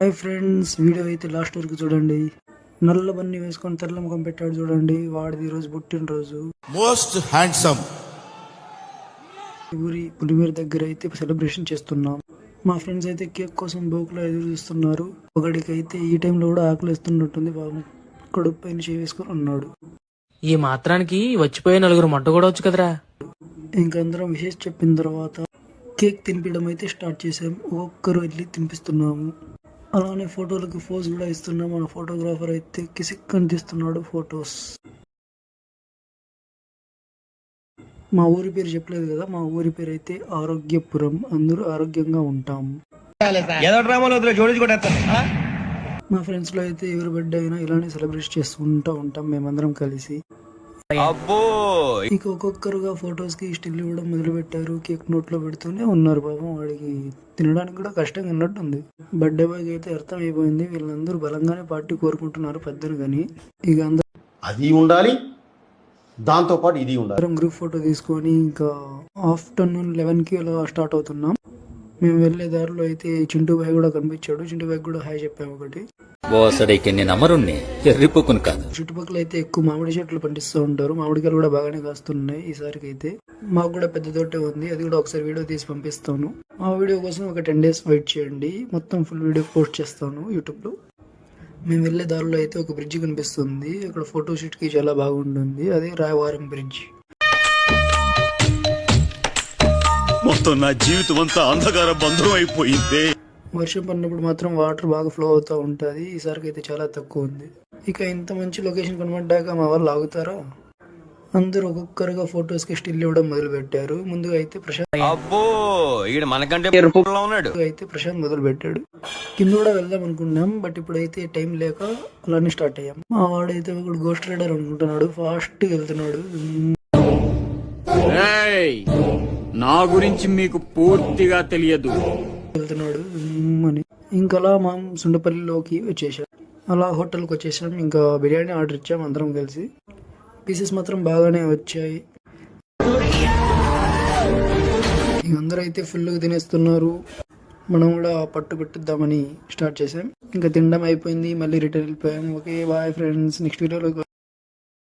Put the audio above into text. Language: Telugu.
హాయ్ ఫ్రెండ్స్, వీడియో అయితే లాస్ట్ వరకు చూడండి. నల్ల బన్ని వేసుకొని తెల్ల ముఖం పెట్టాడు చూడండి, వాడిది ఈరోజు పుట్టినరోజు. Most handsome. ఊరి పులిమేర దగ్గర అయితే సెలబ్రేషన్ చేస్తున్నాం. మా ఫ్రెండ్స్ అయితే కేక్ కోసం బోకులో ఎదురు చూస్తున్నారు. ఒకడికి అయితే ఈ టైంలో కూడా ఆకలి వేస్తున్నట్టుంది. బాబు కడుపు పైన చేసుకొని ఉన్నాడు. ఈ మాత్రానికి వచ్చిపోయే నలుగురు మంట కూడా వచ్చు కదరా. ఇంకందరం విశేష చెప్పిన తర్వాత కేక్ తినిపించడం అయితే స్టార్ట్ చేసాం. ఒక్కొక్కరు వెళ్ళి తినిపిస్తున్నాము. అలానే ఫోటోలకు ఫోజ్ కూడా ఇస్తున్నాం. మన ఫోటోగ్రాఫర్ అయితే కిసిక్ తీస్తున్నాడు ఫొటోస్. మా ఊరి పేరు చెప్పలేదు కదా, మా ఊరి పేరు అయితే ఆరోగ్యపురం. అందరూ ఆరోగ్యంగా ఉంటాం. మా ఫ్రెండ్స్ లో అయితే ఎవరి బర్త్డే అయినా ఇలానే సెలబ్రేట్ చేసుకుంటూ ఉంటాం మేమందరం కలిసి. ఇక ఒక్కొక్కరుగా ఫొటోస్ కి స్టిల్ ఇవ్వడం మొదలు పెట్టారు. కేక్ నోట్లో పెడుతూనే ఉన్నారు. పాపం వాడికి తినడానికి కూడా కష్టంగా ఉన్నట్టుంది. బర్త్డే బాయ్ అయితే అర్థం అయిపోయింది, వీళ్ళందరూ బలంగానే పార్టీ కోరుకుంటున్నారు పెద్దలు. కానీ ఇక అది ఉండాలి, దాంతో పాటు ఇది ఉండాలి. గ్రూప్ ఫోటో తీసుకొని ఇంకా ఆఫ్టర్నూన్ 11కి అలా స్టార్ట్ అవుతున్నాం. మేము వెళ్లే దారిలో అయితే చింటూ బాయ్ కూడా కనిపించాడు. చింటూ బాయ్ కూడా హాయ్ చెప్పాము. ఒకటి చుట్టుపక్కల అయితే ఎక్కువ మామిడి చెట్లు పండిస్తూ ఉంటారు. మామిడికాయలు కూడా బాగానే కాస్తున్నాయి ఈసారికి అయితే. మాకు కూడా పెద్ద తోటే ఉంది, అది కూడా ఒకసారి వీడియో తీసి పంపిస్తాను. ఆ వీడియో కోసం ఒక 10 days వెయిట్ చేయండి. మొత్తం ఫుల్ వీడియో పోస్ట్ చేస్తాను యూట్యూబ్ లో. మేము వెళ్లే దారిలో అయితే ఒక బ్రిడ్జ్ కనిపిస్తుంది. అక్కడ ఫోటో షూట్ కి చాలా బాగుంటుంది. అదే రాయవారం బ్రిడ్జ్. మొత్తం నా జీవితం అంతా అంధకార బంధం అయిపోయింది. వర్షం పడినప్పుడు మాత్రం వాటర్ బాగా ఫ్లో అవుతూ ఉంటుంది. ఈసారికి అయితే చాలా తక్కువ ఉంది. ఇక ఇంత మంచి లొకేషన్ కనబడ్డాక మా వాళ్ళు ఆగుతారా? అందరూ ఒక్కొక్కరుగా ఫొటోస్ కి స్టిల్ ఇవ్వడం మొదలు పెట్టారు. ముందుగా అయితే ప్రశాంత్ మొదలు పెట్టాడు. కింద కూడా వెళ్దాం అనుకున్నాం, బట్ ఇప్పుడైతే టైం లేక అలానే స్టార్ట్ అయ్యాం. మా వాడైతే ఒకడు గోస్ట్ రైడర్ అనుకుంటున్నాడు, ఫాస్ట్ గా వెళ్తున్నాడు. నా గురించి మీకు పూర్తిగా తెలియదు వెళ్తున్నాడు అని. ఇంకలా మా సుండపల్లిలోకి వచ్చేసాం. అలా హోటల్కి వచ్చేసాం. ఇంకా బిర్యానీ ఆర్డర్ ఇచ్చాం అందరం కలిసి. పీసెస్ మాత్రం బాగానే వచ్చాయి. అందరూ అయితే ఫుల్గా తినేస్తున్నారు. మనం కూడా పట్టు పెట్టిద్దామని స్టార్ట్ చేసాం. ఇంకా తినడం అయిపోయింది, మళ్ళీ రిటర్న్ వెళ్ళిపోయాం. ఓకే బాయ్ ఫ్రెండ్స్, నెక్స్ట్ వీడియోలో